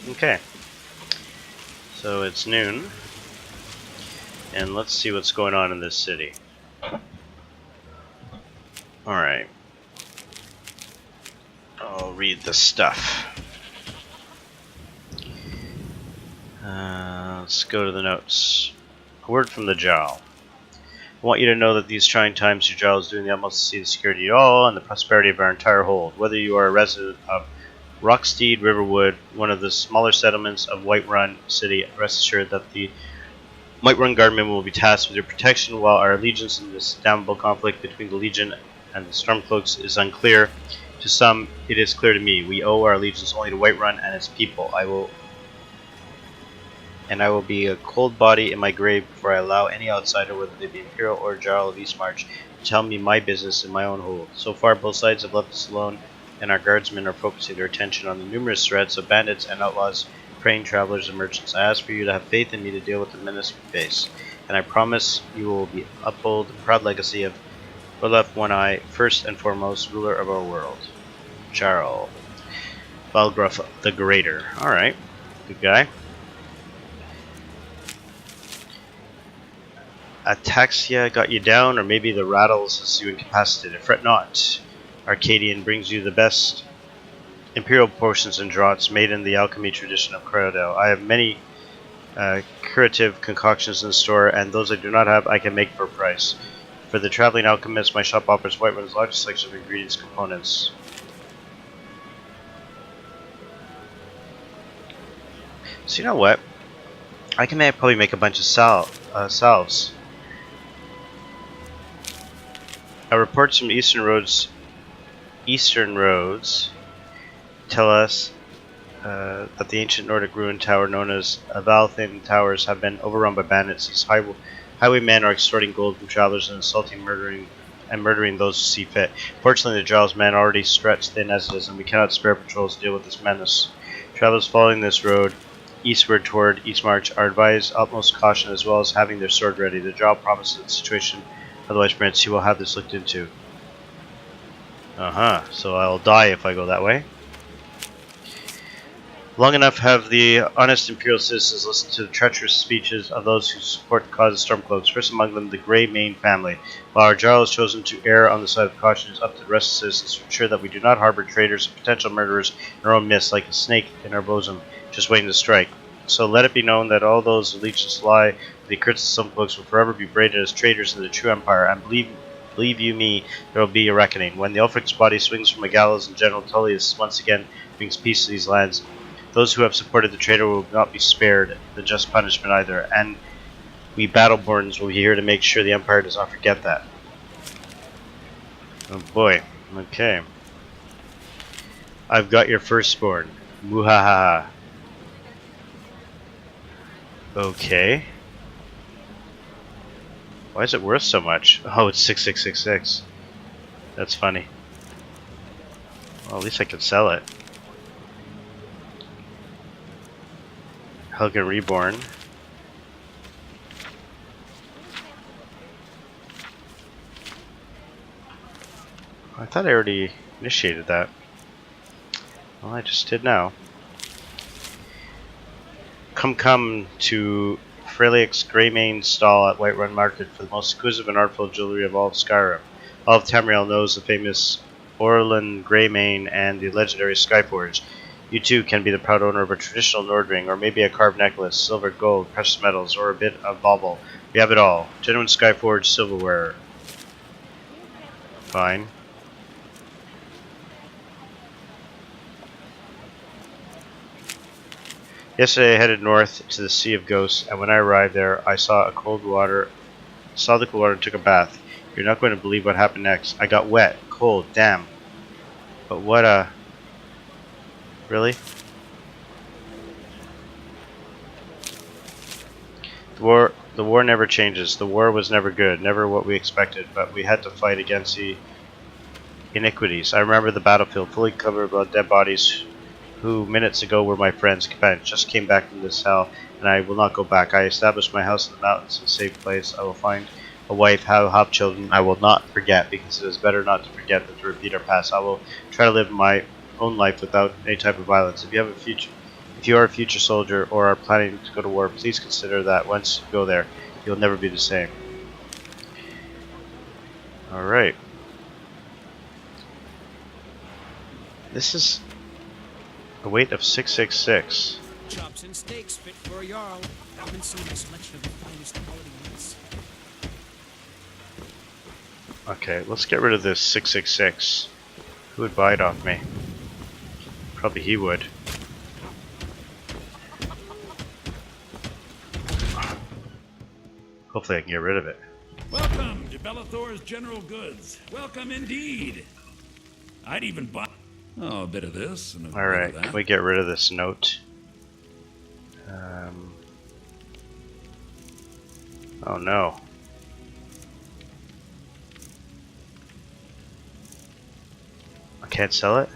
Okay. So it's noon. And let's see what's going on in this city. Alright. I'll read the stuff. Let's go to the notes. A word from the Jarl. I want you to know that these trying times your Jarl is doing the utmost to see the security of all and the prosperity of our entire hold. Whether you are a resident of Rocksteed, Riverwood, one of the smaller settlements of Whiterun City, rest assured that the Whiterun Guardmen will be tasked with your protection while our allegiance in this damnable conflict between the Legion and the Stormcloaks is unclear. To some, it is clear to me. We owe our allegiance only to Whiterun and its people. I will be a cold body in my grave before I allow any outsider, whether they be Imperial or Jarl of Eastmarch, to tell me my business in my own hold. So far, both sides have left us alone, and our guardsmen are focusing their attention on the numerous threats of bandits and outlaws, preying travelers and merchants. I ask for you to have faith in me to deal with the menace we face, and I promise you will uphold the proud legacy of Ravlof One-Eye, first and foremost ruler of our world. Jarl. Balgruff the Greater. Alright, good guy. Ataxia got you down, or maybe the rattles has you incapacitated. Fret not. Arcadian brings you the best imperial potions and draughts made in the alchemy tradition of Cyrodiil. I have many curative concoctions in store, and those I do not have I can make for a price. For the traveling alchemist, my shop offers Whiterun's largest selection of ingredients and components. So you know what? I can probably make a bunch of salves. Reports from Eastern Roads tell us that the ancient Nordic ruin tower known as Avalthin Towers have been overrun by bandits. These highwaymen are extorting gold from travelers and insulting, murdering those who see fit. Fortunately, the Jarl's men are already stretched thin as it is, and we cannot spare patrols to deal with this menace. Travelers following this road eastward toward Eastmarch are advised utmost caution, as well as having their sword ready. The Jarl promises that the situation otherwise permits, he will have this looked into. So I'll die if I go that way. Long enough have the honest Imperial citizens listened to the treacherous speeches of those who support the cause of Stormcloaks, first among them the Grey Mane family. While our Jarl has chosen to err on the side of caution, it is up to the rest of the citizens to ensure that we do not harbor traitors and potential murderers in our own midst, like a snake in our bosom, just waiting to strike. So let it be known that all those allegiance lie with the accursed Stormcloaks will forever be braided as traitors in the true Empire, and believe you me, there will be a reckoning. When the Ulfric's body swings from a gallows and General Tullius once again brings peace to these lands, those who have supported the traitor will not be spared the just punishment either, and we Battleborns will be here to make sure the Empire does not forget that. Oh boy, okay. I've got your firstborn. Muhahaha. Okay. Why is it worth so much? Oh, it's 6666. That's funny. Well, at least I can sell it. Haugen Reborn. I thought I already initiated that. Well, I just did now. Come to Freilich's Greymane stall at Whiterun Market for the most exquisite and artful jewelry of all of Skyrim. All of Tamriel knows the famous Orlan Greymane and the legendary Skyforge. You too can be the proud owner of a traditional Nordring, or maybe a carved necklace, silver, gold, precious metals, or a bit of bauble. We have it all. Genuine Skyforge silverware. Fine. Yesterday I headed north to the Sea of Ghosts, and when I arrived there, I saw the cold water and took a bath. You're not going to believe what happened next. I got wet, cold, damn. But what a... Really? The war never changes. The war was never good, never what we expected, but we had to fight against the iniquities. I remember the battlefield fully covered with dead bodies who minutes ago were my friends, companions. Just came back from this hell, and I will not go back. I established my house in the mountains, a safe place. I will find a wife, have children. I will not forget, because it is better not to forget than to repeat our past. I will try to live my own life without any type of violence. If you have a future, If you are a future soldier or are planning to go to war, please consider that once you go there, you'll never be the same. Alright. This is a weight of 666. Chops and steaks fit for a Jarl. Haven't seen a selection of the finest quality meats. Okay, let's get rid of this 666. Who would buy it off me? Probably he would. Hopefully I can get rid of it. Welcome to Bellathor's General Goods. Welcome indeed. I'd even buy a bit of this and a bit of Alright, that. can we get rid of this note? Oh no. I can't sell it?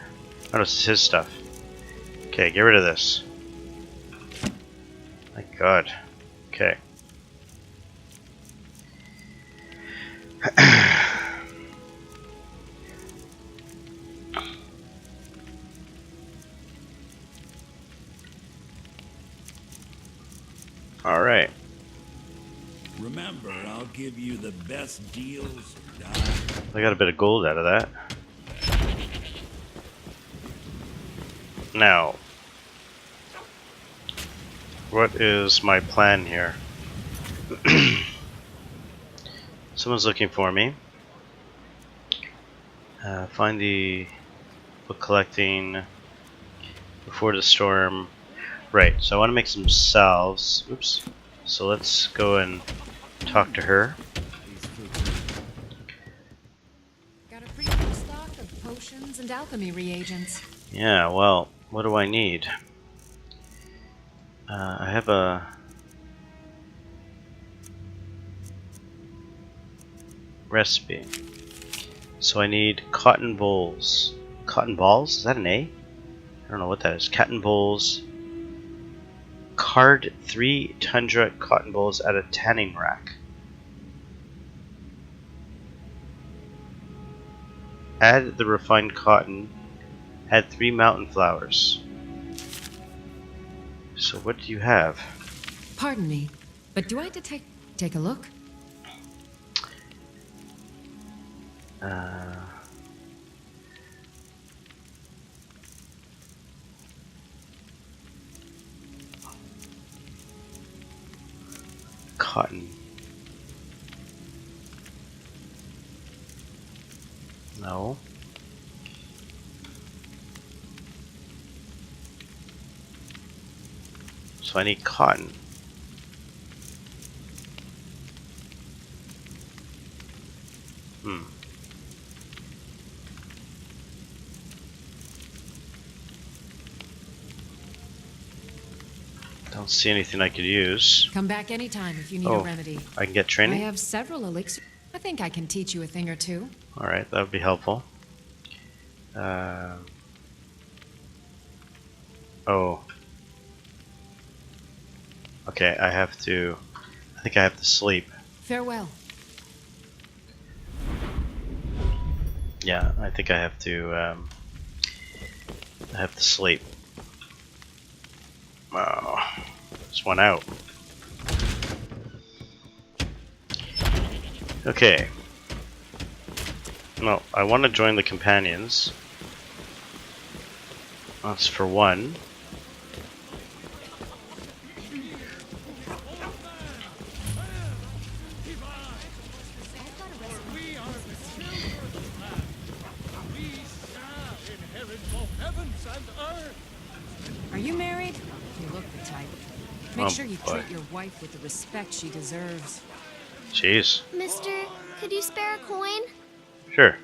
Oh, this is his stuff. Okay, get rid of this. My god. Okay. Alright. Remember, I'll give you the best deals. I got a bit of gold out of that. Now, what is my plan here? Someone's looking for me. Find the book collecting before the storm. Right, so I want to make some salves. Oops. So let's go and talk to her. Got a pretty full stock of potions and alchemy reagents. Yeah, well, what do I need? I have a recipe. So I need cotton bowls. Cotton balls? Is that an A? I don't know what that is. Cotton bowls. Card 3 tundra cotton bowls at a tanning rack. Add the refined cotton. Add 3 mountain flowers. So what do you have? Pardon me, but do I detect... Take a look? Cotton. No. So I need cotton. Don't see anything I could use. Come back anytime if you need a remedy. I can get I training? have several elixirs. I think I can teach you a thing or two. Alright, that would be helpful. Oh. Okay, I think I have to sleep. Farewell. Yeah, I think I have to sleep. Oh, just went out. Okay. No, I want to join the companions. That's for one. Are you married? You look the type. Make sure you treat your wife with the respect she deserves. Jeez. Mister, could you spare a coin? Sure.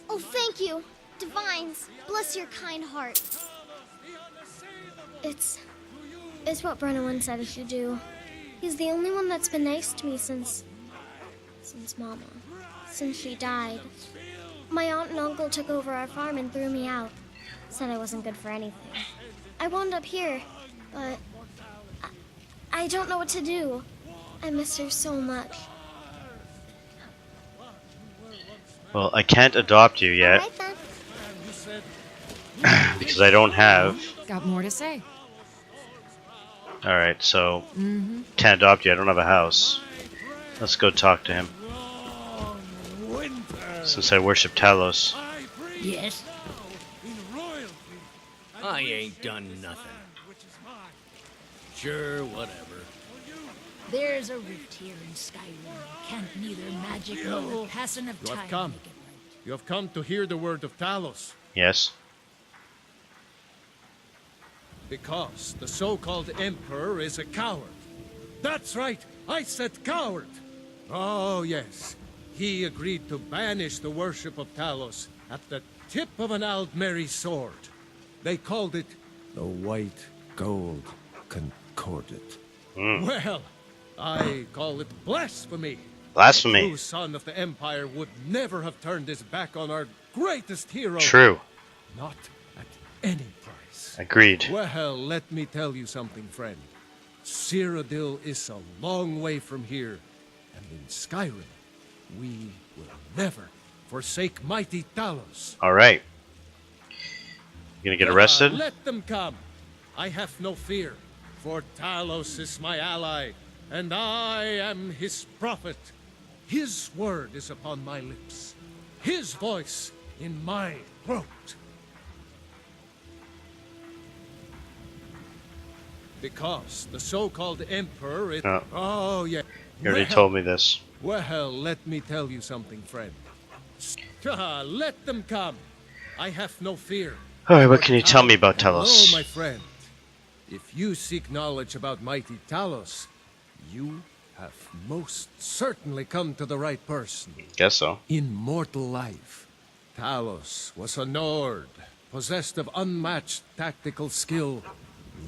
Oh, thank you. Divines, bless your kind heart. It's what Brennan said I should do. He's the only one that's been nice to me since Mama. Since she died. My aunt and uncle took over our farm and threw me out. Said I wasn't good for anything. I wound up here, but I don't know what to do. I miss her so much. Well, I can't adopt you yet. All right, then. Because I don't have. Got more to say? Alright, so can't adopt you. I don't have a house. Let's go talk to him. Since I worship Talos. Yes? I ain't done nothing. Sure, whatever. There's a rift here in Skyrim. Can't neither magic nor the passing of time make it right. You have come to hear the word of Talos. Yes. Because the so-called Emperor is a coward. That's right, I said coward. Oh, yes. He agreed to banish the worship of Talos at the tip of an Aldmeri sword. They called it the White Gold Concordat. Well, I call it blasphemy. Blasphemy. The true son of the Empire would never have turned his back on our greatest hero. True. Not at any price. Agreed. Well, let me tell you something, friend. Cyrodiil is a long way from here, and in Skyrim, we will never forsake mighty Talos. Alright. You gonna get arrested? Let them come. I have no fear, for Talos is my ally, and I am his prophet. His word is upon my lips, his voice in my throat. Because the so-called Emperor is... Oh, yeah. You already told me this. Well, let me tell you something, friend. Let them come. I have no fear. Alright, what can you tell me about Talos? Hello, my friend. If you seek knowledge about mighty Talos, you have most certainly come to the right person. Guess so. In mortal life, Talos was a Nord, possessed of unmatched tactical skill,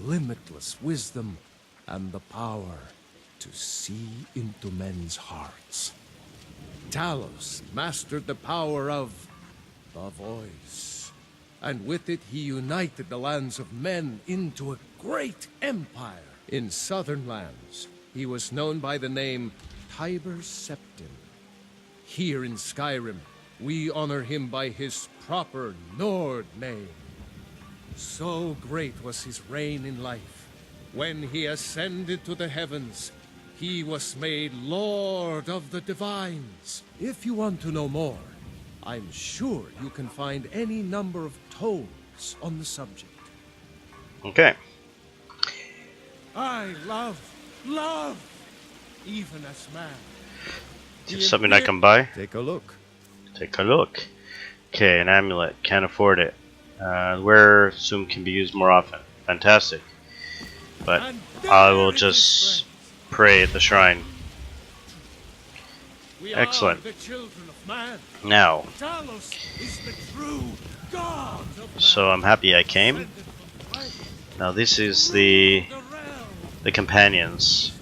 limitless wisdom, and the power to see into men's hearts. Talos mastered the power of the voice, and with it he united the lands of men into a great empire. In southern lands, he was known by the name Tiber Septim. Here in Skyrim, we honor him by his proper Nord name. So great was his reign in life. When he ascended to the heavens, he was made Lord of the Divines. If you want to know more, I'm sure you can find any number of tomes on the subject. Okay. I love, even as man. Is this something I can buy? Take a look. Take a look. Okay, an amulet. Can't afford it. Where soon can be used more often. Fantastic. But I will just pray at the shrine. Excellent. Now, so I'm happy I came. Now this is the companions.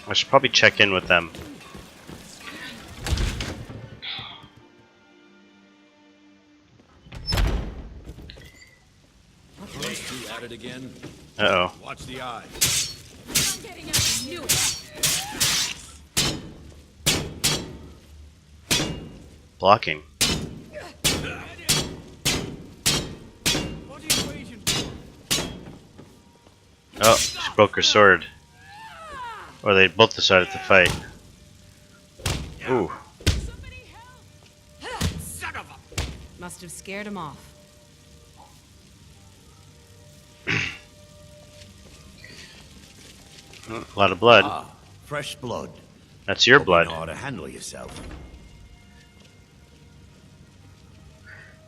I should probably check in with them. At it again. Uh-oh. Watch the eye. Blocking. Oh, she broke her sword. Or they both decided to fight. Ooh. Must have scared him off. A lot of blood. Ah, fresh blood. That's your Hope blood. You know how to handle yourself.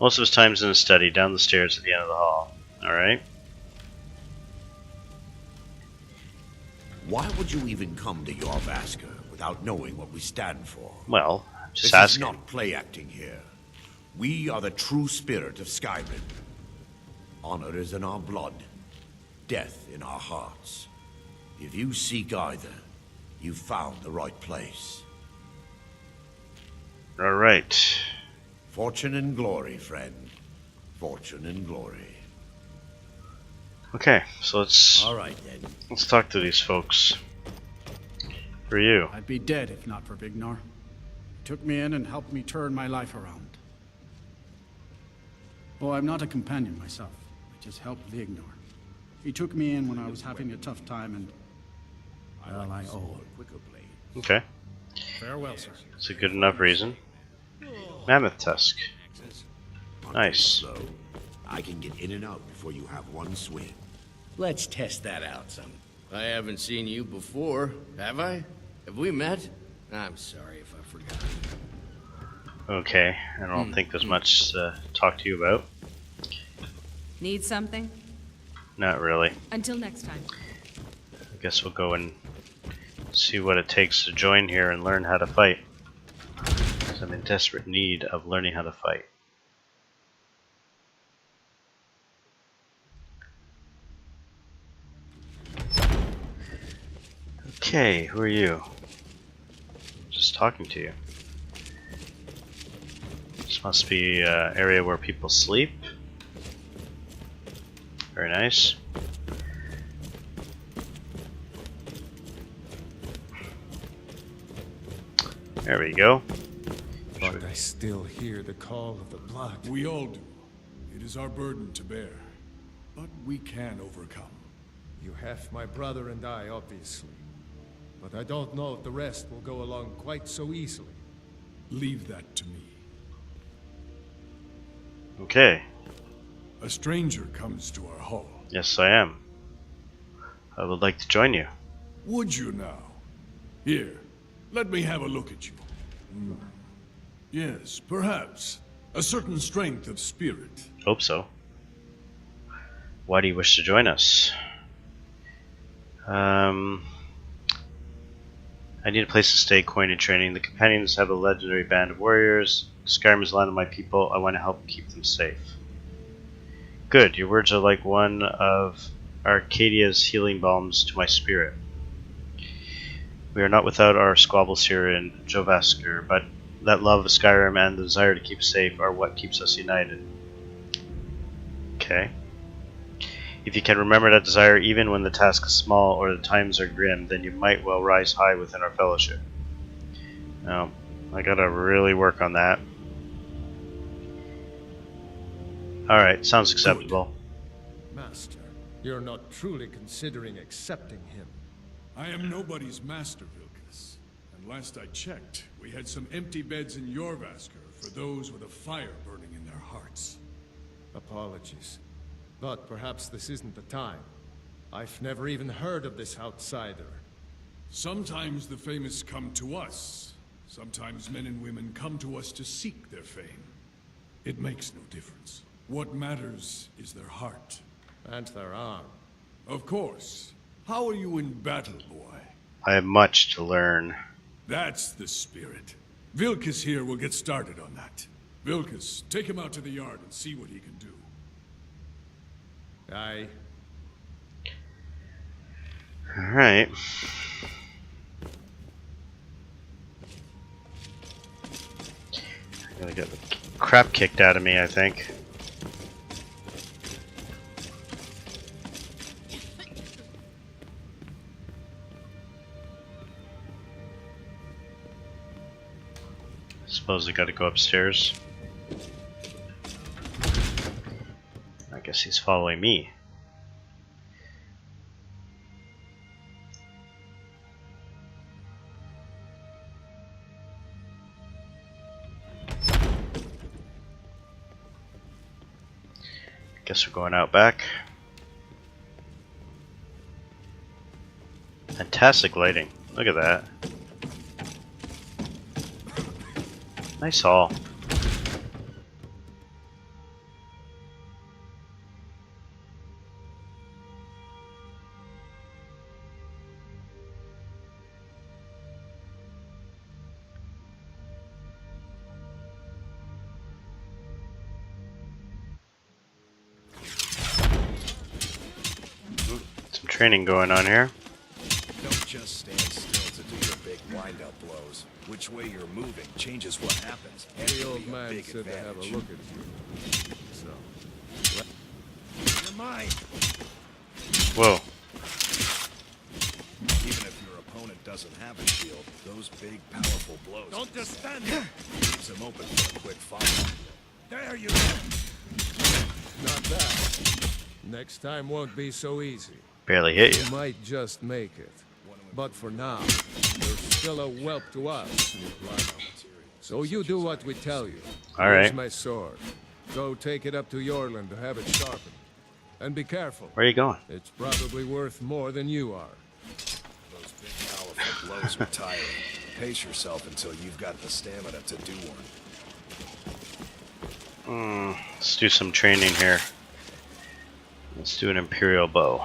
Most of his time's in the study, down the stairs at the end of the hall. Alright. Why would you even come to Jorvasker without knowing what we stand for? Well, just This asking. is not play acting here. We are the true spirit of Skyrim. Honor is in our blood, death in our hearts. If you seek either, you've found the right place. Alright. Fortune and glory, friend. Fortune and glory. Okay, so let's All right, then. talk to these folks. For you. I'd be dead if not for Vignar. He took me in and helped me turn my life around. Oh, I'm not a companion myself. I just helped Vignar. He took me in when I was having a tough time, and well, I owe him. Okay. Farewell, sir. It's a good enough reason. Mammoth tusk. Nice. So I can get in and out before you have one swing. Let's test that out some. I haven't seen you before, have I? Have we met? I'm sorry if I forgot. Okay, I don't think there's much to talk to you about. Need something? Not really. Until next time. I guess we'll go and see what it takes to join here and learn how to fight. 'Cause I'm in desperate need of learning how to fight. Okay, who are you? Just talking to you. This must be an area where people sleep. Very nice. There we go. But I still hear the call of the blood. We all do. It is our burden to bear. But we can overcome. You have my brother and I, obviously. But I don't know if the rest will go along quite so easily. Leave that to me. Okay. A stranger comes to our hall. Yes, I am. I would like to join you. Would you now? Here, let me have a look at you. Yes, perhaps. A certain strength of spirit. Hope so. Why do you wish to join us? I need a place to stay, coin and training. The companions have a legendary band of warriors. Skyrim is the land of my people. I want to help keep them safe. Good. Your words are like one of Arcadia's healing balms to my spirit. We are not without our squabbles here in Jovasker, but that love of Skyrim and the desire to keep safe are what keeps us united. Okay. If you can remember that desire even when the task is small or the times are grim, then you might well rise high within our fellowship. Now, I gotta really work on that. Alright, sounds acceptable. Master, you're not truly considering accepting him. I am nobody's master, Vilkas. And last I checked, we had some empty beds in Jorvasker for those with a fire burning in their hearts. Apologies. But perhaps this isn't the time. I've never even heard of this outsider. Sometimes the famous come to us. Sometimes men and women come to us to seek their fame. It makes no difference. What matters is their heart. And their arm. Of course. How are you in battle, boy? I have much to learn. That's the spirit. Vilkas here will get started on that. Vilkas, take him out to the yard and see what he can do. Aye. Alright. I'm gonna get the crap kicked out of me, I think. Suppose I gotta go upstairs. I guess he's following me. Guess we're going out back. Fantastic lighting. Look at that. Nice haul. Some training going on here. Don't just stand still to do your big wind-up blows. Which way you're moving changes what happens. The old man said to have a look at you. So. You're mine. Whoa. Even if your opponent doesn't have a shield, those big, powerful blows. Don't just stand there. Leaves him open for a quick follow. There you go. Not bad. Next time won't be so easy. Barely hit you. You might just make it. But for now, you're still a whelp to us. So you do what we tell you. All right. Here's my sword. Go take it up to Jorland to have it sharpened. And be careful. Where are you going? It's probably worth more than you are. Those big powerful blows are tiring. Pace yourself until you've got the stamina to do one. Let's do some training here. Let's do an Imperial bow.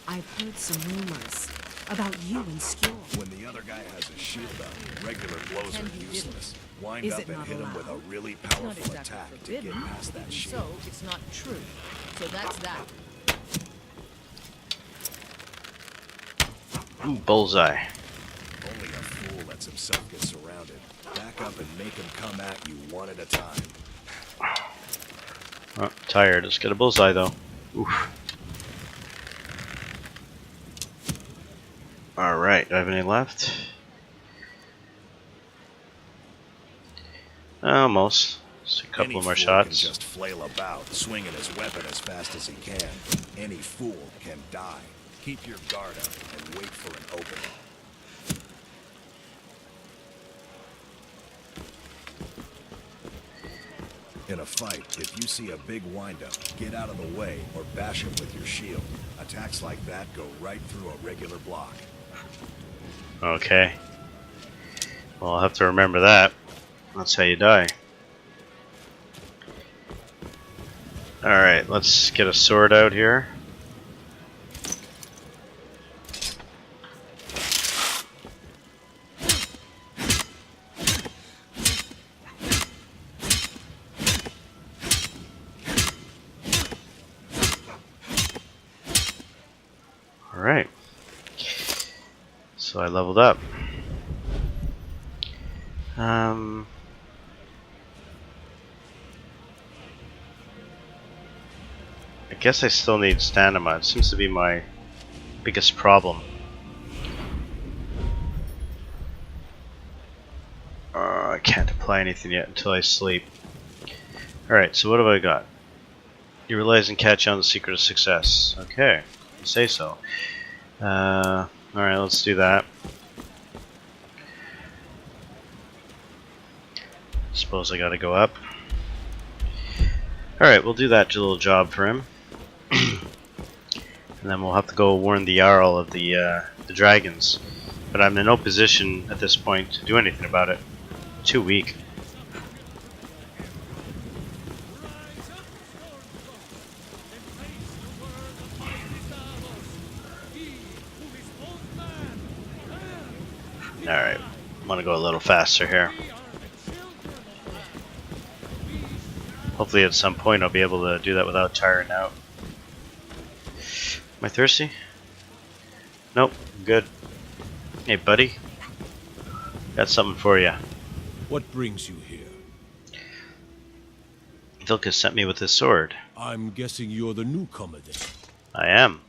I've heard some rumors about you and Skjor. When the other guy has a shield up, regular blows And are he useless. Wind Is up it and not hit him with a allowed? really It's not powerful exactly attack to forbidden, get past that shield. so it's not true. So that's that. Ooh, bullseye. Only a fool lets himself get surrounded. Back up and make him come at you one at a time. Oh, tired. Let's get a bullseye though. Oof. Alright, do I have any left? Almost. Just a couple Any more fool shots. Can just flail about, swinging his weapon as fast as he can. Any fool can die. Keep your guard up and wait for an opening. In a fight, if you see a big windup, get out of the way or bash him with your shield. Attacks like that go right through a regular block. Okay. Well, I'll have to remember that. That's how you die. Alright, let's get a sword out here. Alright. So I leveled up. I guess I still need stamina. It seems to be my biggest problem. I can't apply anything yet until I sleep. Alright, so what have I got? You realize and catch on the secret of success. Okay, you say so. Alright, let's do that. Suppose I gotta go up. Alright, we'll do that little job for him. And then we'll have to go warn the Jarl of the dragons. But I'm in no position at this point to do anything about it. Too weak. Alright, I'm gonna go a little faster here. Hopefully at some point I'll be able to do that without tiring out. Am I thirsty? Nope, I'm good. Hey buddy, got something for you. What brings you here? Vilka sent me with his sword. I'm guessing you're the newcomer then. I am.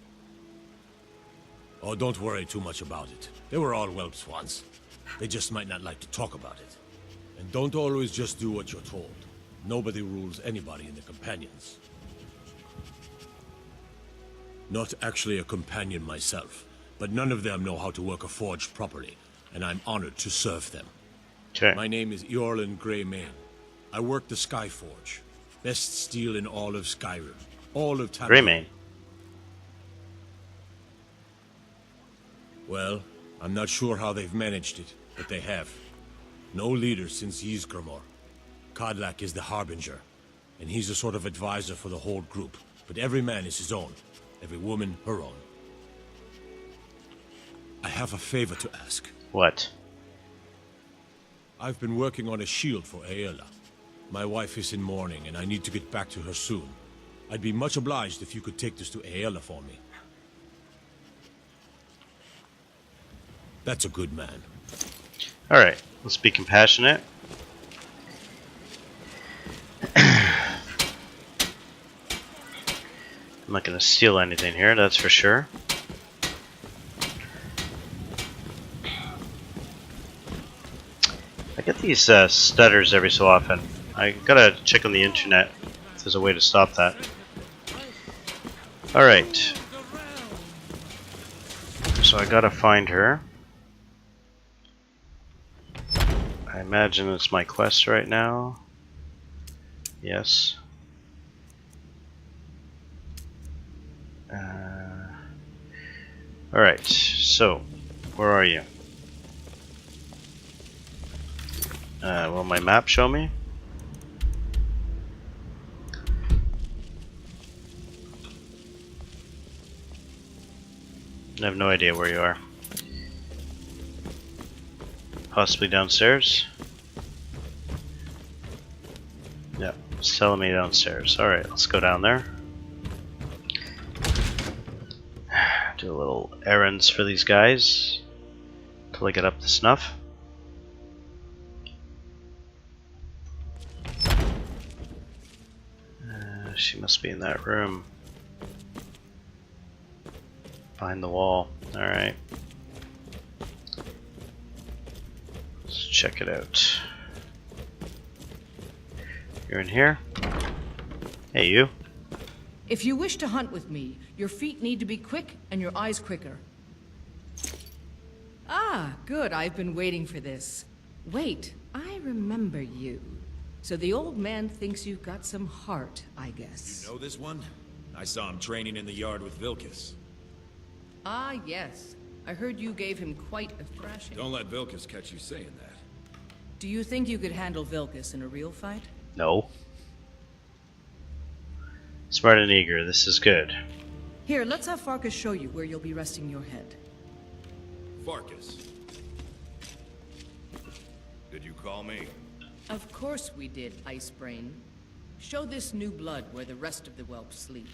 Oh, don't worry too much about it. They were all whelps once. They just might not like to talk about it. And don't always just do what you're told. Nobody rules anybody in the companions. Not actually a companion myself, but none of them know how to work a forge properly, and I'm honored to serve them. Okay. My name is Jorland Greymane. I work the Skyforge. Best steel in all of Skyrim. All of Tamriel. Greymane. Well, I'm not sure how they've managed it, but they have. No leader since Ysgramor. Kodlak is the Harbinger, and he's a sort of advisor for the whole group. But every man is his own, every woman her own. I have a favor to ask. What? I've been working on a shield for Aela. My wife is in mourning, and I need to get back to her soon. I'd be much obliged if you could take this to Aela for me. That's a good man. Alright, let's be compassionate. I'm not going to steal anything here, that's for sure. I get these stutters every so often. I gotta check on the internet, if there's a way to stop that. Alright. So I gotta find her. I imagine it's my quest right now. Yes. Alright, so where are you? Will my map show me? I have no idea where you are. Possibly downstairs? Yeah, it's telling me downstairs. Alright, let's go down there. Do a little errands for these guys until I get up to snuff. She must be in that room. Behind the wall. Alright. Let's check it out. You're in here? Hey, you. If you wish to hunt with me, your feet need to be quick and your eyes quicker. Ah, good. I've been waiting for this. Wait, I remember you. So the old man thinks you've got some heart, I guess. You know this one? I saw him training in the yard with Vilkas. Ah, yes. I heard you gave him quite a thrashing. Don't let Vilkas catch you saying that. Do you think you could handle Vilkas in a real fight? No. Smart and eager, this is good. Here, let's have Farkas show you where you'll be resting your head. Farkas. Did you call me? Of course we did, Icebrain. Show this new blood where the rest of the whelps sleep.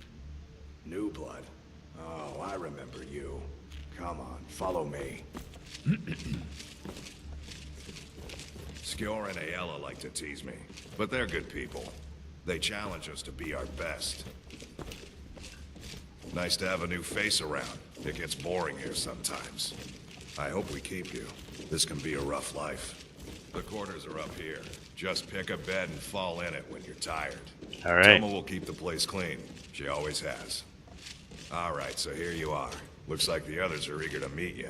New blood? Oh, I remember you. Come on, follow me. Skjor and Aella like to tease me, but they're good people. They challenge us to be our best. Nice to have a new face around. It gets boring here sometimes. I hope we keep you. This can be a rough life. The quarters are up here. Just pick a bed and fall in it when you're tired. All right. Toma will keep the place clean. She always has. All right, so here you are. Looks like the others are eager to meet you.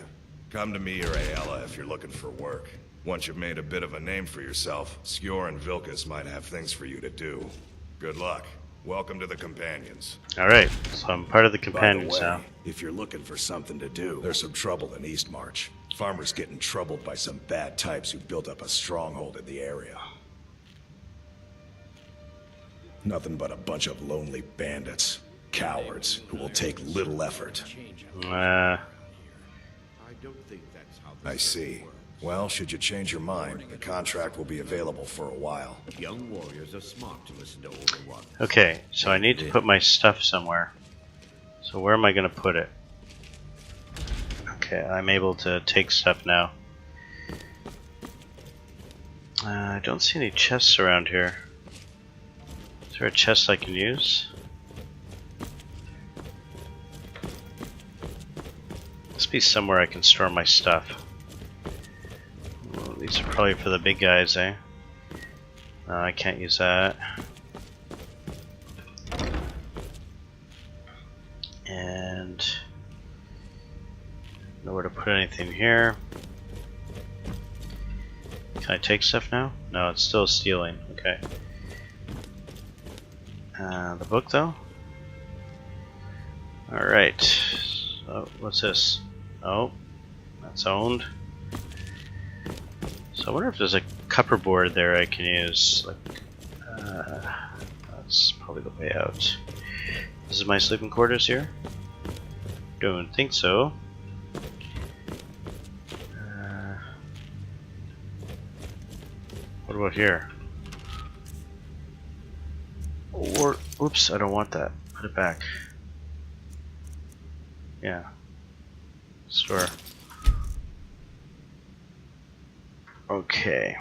Come to me or Aella if you're looking for work. Once you've made a bit of a name for yourself, Skjor and Vilkas might have things for you to do. Good luck. Welcome to the Companions. Alright, so I'm part of the Companions By the way, now. if you're looking for something to do, there's some trouble in Eastmarch. Farmers getting troubled by some bad types who built up a stronghold in the area. Nothing but a bunch of lonely bandits. Cowards who will take little effort. I see. Well, should you change your mind, the contract will be available for a while. Young warriors are smart to listen to older ones. Okay, so I need to put my stuff somewhere. So where am I going to put it? Okay, I'm able to take stuff now. I don't see any chests around here. Is there a chest I can use? Must be somewhere I can store my stuff. Well, these are probably for the big guys, eh? I can't use that. And nowhere to put anything here. Can I take stuff now? No, it's still stealing. Okay. The book though? Alright. So what's this? Oh, that's owned. So I wonder if there's a cupperboard there I can use. Like, that's probably the way out. This is my sleeping quarters here? Don't think so. What about here? Or, oops, I don't want that. Put it back. Yeah. Store. Okay.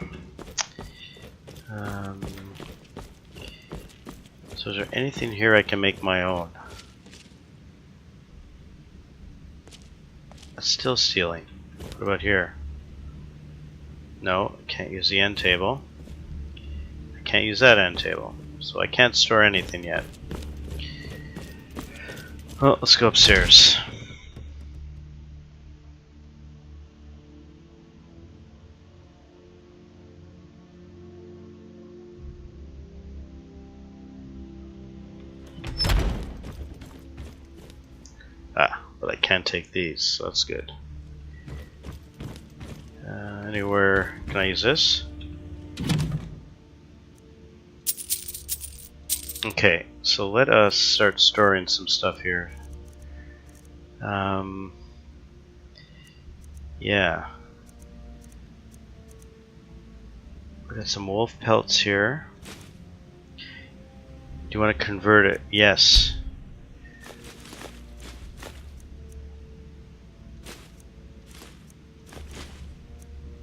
So is there anything here I can make my own? That's still stealing. What about here? No, I can't use the end table. I can't use that end table. So I can't store anything yet. Well, let's go upstairs. Ah, but I can't take these, so that's good. Anywhere, can I use this? Okay, so let us start storing some stuff here. Yeah. We got some wolf pelts here. Do you want to convert it? Yes.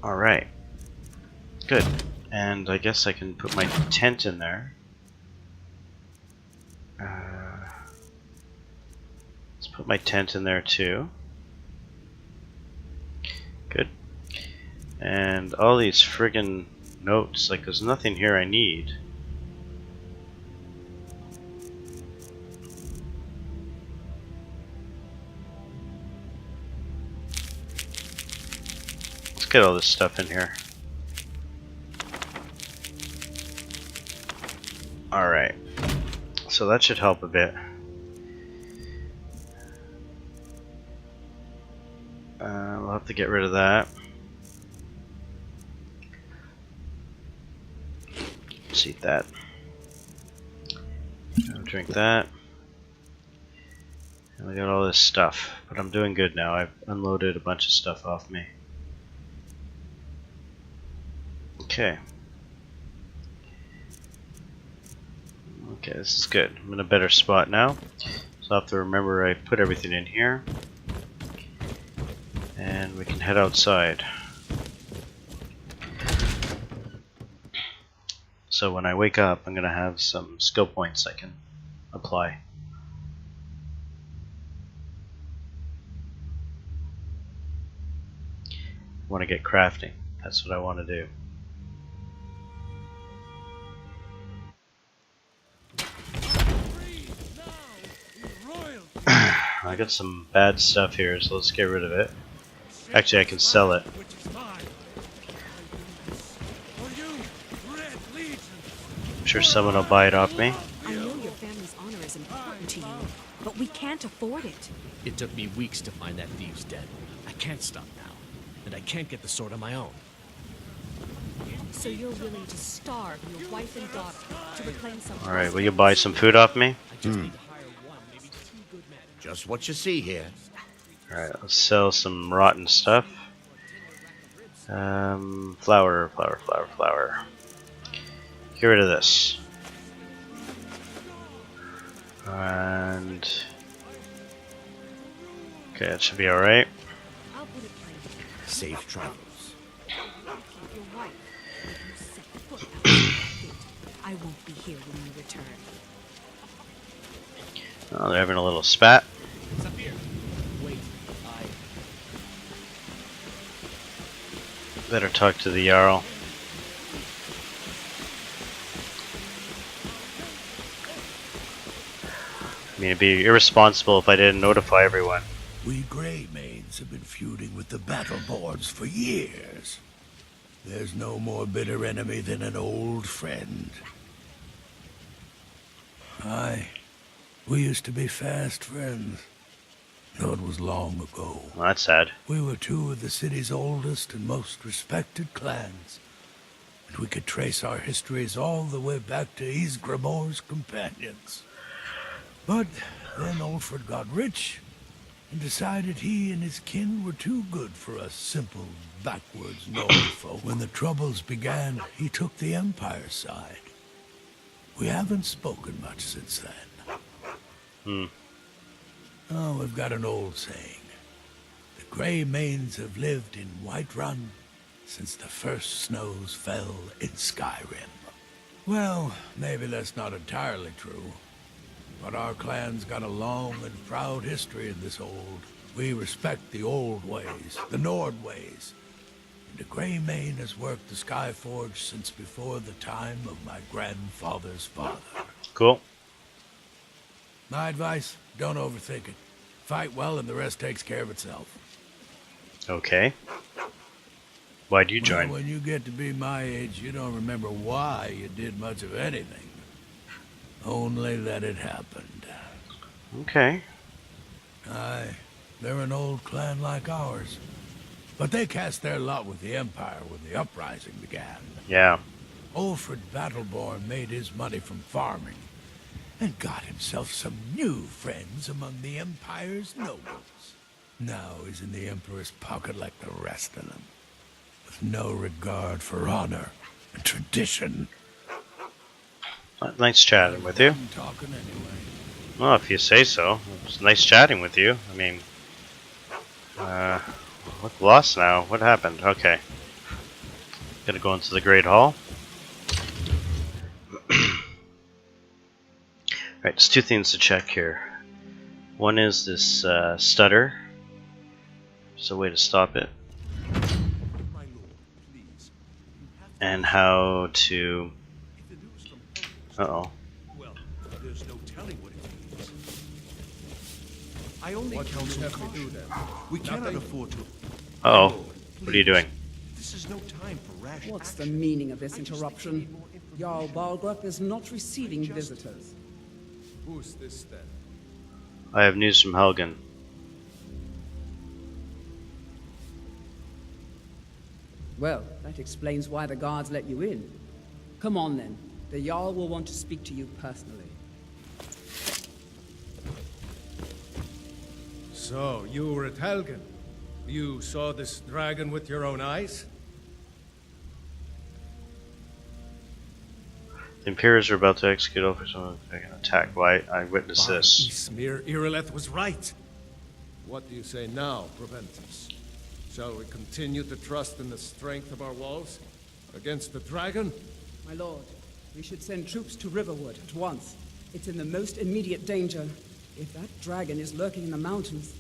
Alright. Good. And I guess I can put my tent in there. Let's put my tent in there too. Good. And all these friggin' notes, like there's nothing here I need. Let's get all this stuff in here. Alright. So that should help a bit. We'll have to get rid of that. Let's eat that. I'll drink that. And we got all this stuff. But I'm doing good now. I've unloaded a bunch of stuff off me. Okay. Okay, this is good. I'm in a better spot now. So I have to remember I put everything in here. And we can head outside. So when I wake up, I'm going to have some skill points I can apply. I want to get crafting. That's what I want to do. I got some bad stuff here, so let's get rid of it. Actually, I can sell it. I'm sure someone will buy it off me. I know your family's honor is important to you, but we can't afford it. It took me weeks to find that thieves' den. I can't stop now, and I can't get the sword on my own. So you're willing to starve your wife and daughter to reclaim some... Alright, will you buy some food off me? Just what you see here. Alright, let's sell some rotten stuff. Flour. Get rid of this. And... okay, that should be alright. Safe travels. I won't be here when you return. Oh, they're having a little spat. It's up here. Wait, Better talk to the Jarl. I mean, it'd be irresponsible if I didn't notify everyone. We Grey Maids have been feuding with the battle boards for years. There's no more bitter enemy than an old friend. Aye. We used to be fast friends, though it was long ago. Well, that's sad. We were two of the city's oldest and most respected clans, and we could trace our histories all the way back to Ysgramor's companions. But then Ulfred got rich and decided he and his kin were too good for us simple, backwards North folk. When the Troubles began, he took the Empire's side. We haven't spoken much since then. Oh, we've got an old saying. The Grey Maids have lived in Whiterun since the first snows fell in Skyrim. Well, maybe that's not entirely true. But our clan's got a long and proud history in this old. We respect the old ways, the Nord ways. and the Greymane has worked the Skyforge since before the time of my grandfather's father. Cool. My advice, don't overthink it. Fight well and the rest takes care of itself. Okay. Why'd you join? Well, when you get to be my age, you don't remember why you did much of anything. Only that it happened. Okay. Aye, they're an old clan like ours. But they cast their lot with the Empire when the uprising began. Yeah. Ulfred Battleborn made his money from farming, and got himself some new friends among the Empire's nobles. Now he's in the Emperor's pocket like the rest of them, with no regard for honor and tradition. Nice chatting with you. I'm talking anyway. Well, if you say so. It's nice chatting with you. I mean, look lost now. What happened? Okay. Gonna go into the Great Hall. Right, there's two things to check here. One is this stutter. There's a way to stop it. And how to... Uh-oh. Well, there's no telling what it means. I only counsel caution. We cannot afford to... Uh-oh. What are you doing? This is no time for rash What's the meaning of this interruption? Jarl Balgruuf is not receiving visitors. Who's this then? I have news from Haugen. Well, that explains why the guards let you in. Come on then. The Jarl will want to speak to you personally. So, you were at Haugen. You saw this dragon with your own eyes? The Imperials are about to execute over someone an attack. Why? I witnessed this. Ismir Irileth was right. What do you say now, Proventus? Shall we continue to trust in the strength of our walls against the dragon? My lord, we should send troops to Riverwood at once. It's in the most immediate danger. If that dragon is lurking in the mountains...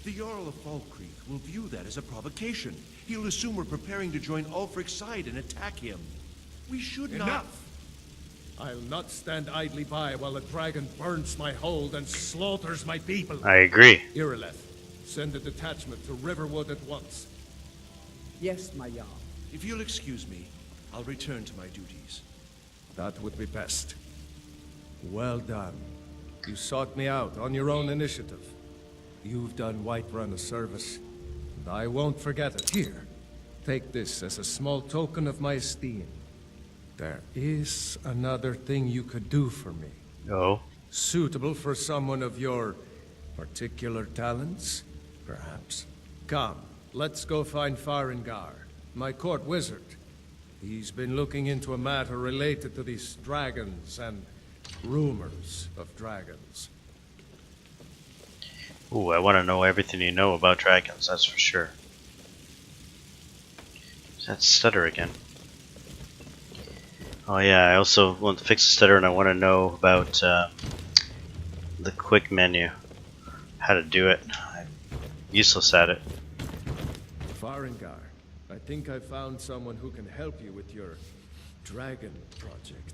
The Jarl of Falkreath will view that as a provocation. He'll assume we're preparing to join Ulfric's side and attack him. We should not... Enough! I'll not stand idly by while the dragon burns my hold and slaughters my people. I agree. Irileth, send a detachment to Riverwood at once. Yes, my Jarl. If you'll excuse me, I'll return to my duties. That would be best. Well done. You sought me out on your own initiative. You've done Whiterun a service, and I won't forget it. Here, take this as a small token of my esteem. There is another thing you could do for me. Oh? Suitable for someone of your particular talents, perhaps. Come, let's go find Farengar, my court wizard. He's been looking into a matter related to these dragons and rumors of dragons. Ooh, I want to know everything you know about dragons, that's for sure. That stutter again. Oh yeah, I also want to fix the stutter and I want to know about the quick menu. How to do it. I'm useless at it. Farengar, I think I found someone who can help you with your dragon project.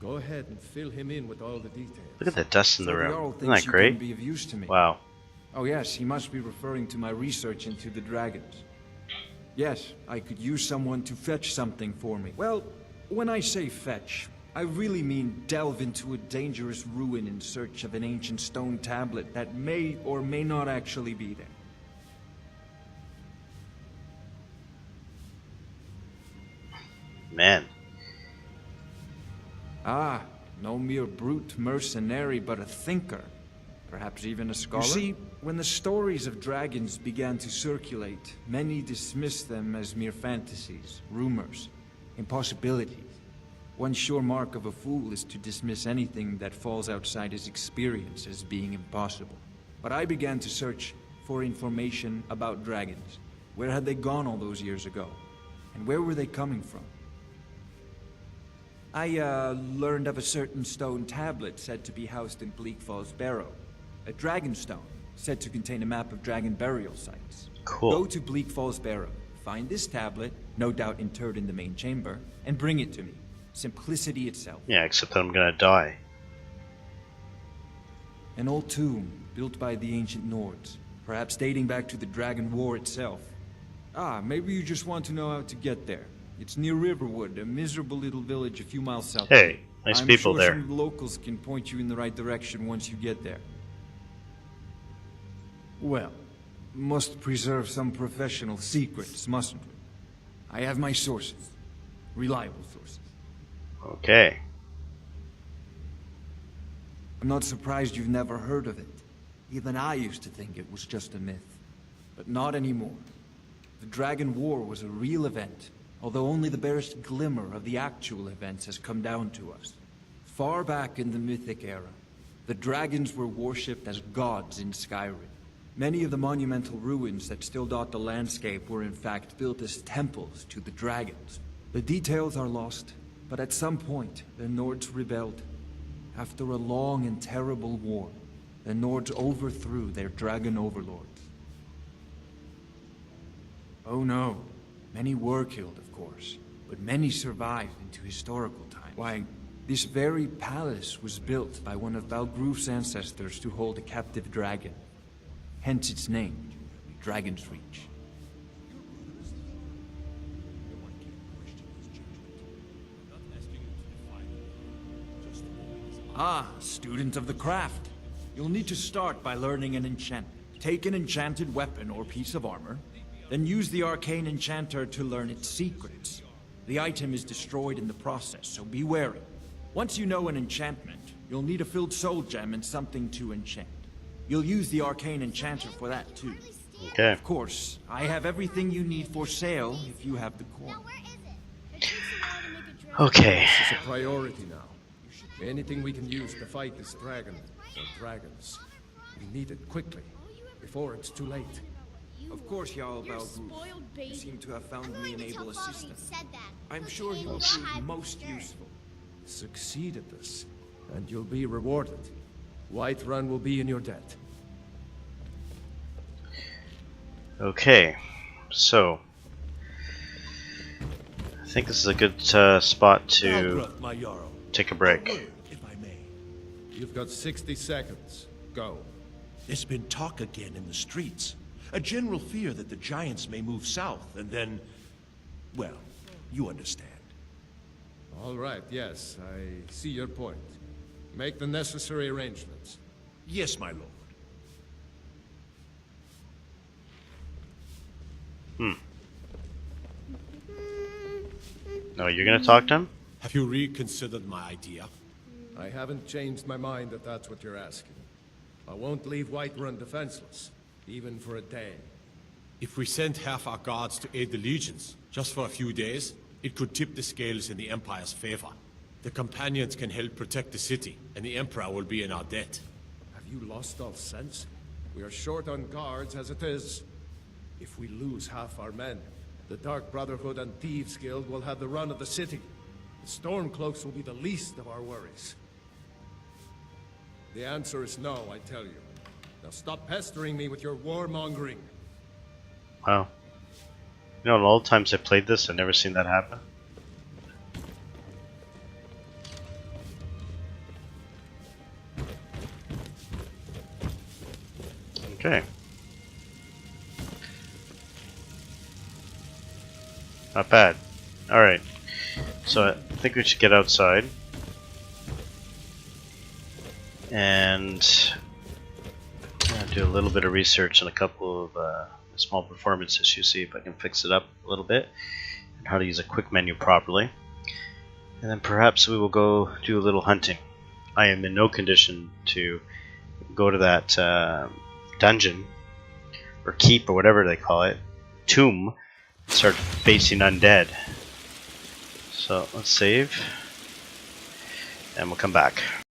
Go ahead and fill him in with all the details. Look at the dust in the So room. Jarl Isn't thinks that you great? can be of use to me. Wow. Oh yes, he must be referring to my research into the dragons. Yes, I could use someone to fetch something for me. Well, when I say fetch, I really mean delve into a dangerous ruin in search of an ancient stone tablet that may or may not actually be there. Man. Ah, no mere brute mercenary, but a thinker. Perhaps even a scholar? You see, when the stories of dragons began to circulate, many dismissed them as mere fantasies, rumors, impossibilities. One sure mark of a fool is to dismiss anything that falls outside his experience as being impossible. But I began to search for information about dragons. Where had they gone all those years ago? And where were they coming from? I learned of a certain stone tablet said to be housed in Bleak Falls Barrow. A dragon stone, said to contain a map of dragon burial sites. Cool. Go to Bleak Falls Barrow, find this tablet, no doubt interred in the main chamber, and bring it to me. Simplicity itself. Yeah, except that I'm gonna die. An old tomb, built by the ancient Nords, perhaps dating back to the Dragon War itself. Ah, maybe you just want to know how to get there. It's near Riverwood, a miserable little village a few miles south. Hey, nice people there. I'm sure some locals can point you in the right direction once you get there. Well, must preserve some professional secrets, mustn't we? I have my sources. Reliable sources. Okay. I'm not surprised you've never heard of it. Even I used to think it was just a myth. But not anymore. The Dragon War was a real event, although only the barest glimmer of the actual events has come down to us. Far back in the Mythic era, the dragons were worshipped as gods in Skyrim. Many of the monumental ruins that still dot the landscape were in fact built as temples to the dragons. The details are lost, but at some point, the Nords rebelled. After a long and terrible war, the Nords overthrew their dragon overlords. Oh no, many were killed, of course, but many survived into historical times. Why, this very palace was built by one of Balgruf's ancestors to hold a captive dragon. Hence its name, Dragon's Reach. Ah, student of the craft. You'll need to start by learning an enchantment. Take an enchanted weapon or piece of armor, then use the arcane enchanter to learn its secrets. The item is destroyed in the process, so be wary. Once you know an enchantment, you'll need a filled soul gem and something to enchant. You'll use the arcane enchanter for that too. Okay. Of course, I have everything you need for sale if you have the coin. Okay. This is a priority now. Anything we can use to fight this dragon, or dragons. We need it quickly, before it's too late. Of course, Jarl Balgruf. You seem to have found me an able assistant. I'm sure he will prove most useful. Succeed at this, and you'll be rewarded. Whiterun will be in your debt. Okay, so I think this is a good spot to take a break. You've got 60 seconds. Go. There's been talk again in the streets. A general fear that the giants may move south, and then... well, you understand. All right, yes, I see your point. Make the necessary arrangements. Yes, my lord. No, you're gonna talk to him? Have you reconsidered my idea? I haven't changed my mind if that's what you're asking. I won't leave Whiterun defenseless, even for a day. If we send half our guards to aid the legions, just for a few days, it could tip the scales in the Empire's favor. The companions can help protect the city, and the Emperor will be in our debt. Have you lost all sense? We are short on guards as it is. If we lose half our men, the Dark Brotherhood and Thieves Guild will have the run of the city. The Stormcloaks will be the least of our worries. The answer is no, I tell you. Now stop pestering me with your warmongering. Wow. You know, in all the times I played this, I've never seen that happen. Okay. Not bad. Alright. So I think we should get outside. And do a little bit of research on a couple of small performance issues, see if I can fix it up a little bit, and how to use a quick menu properly. And then perhaps we will go do a little hunting. I am in no condition to go to that dungeon, or keep, or whatever they call it, tomb, and start facing undead. So let's save, and we'll come back.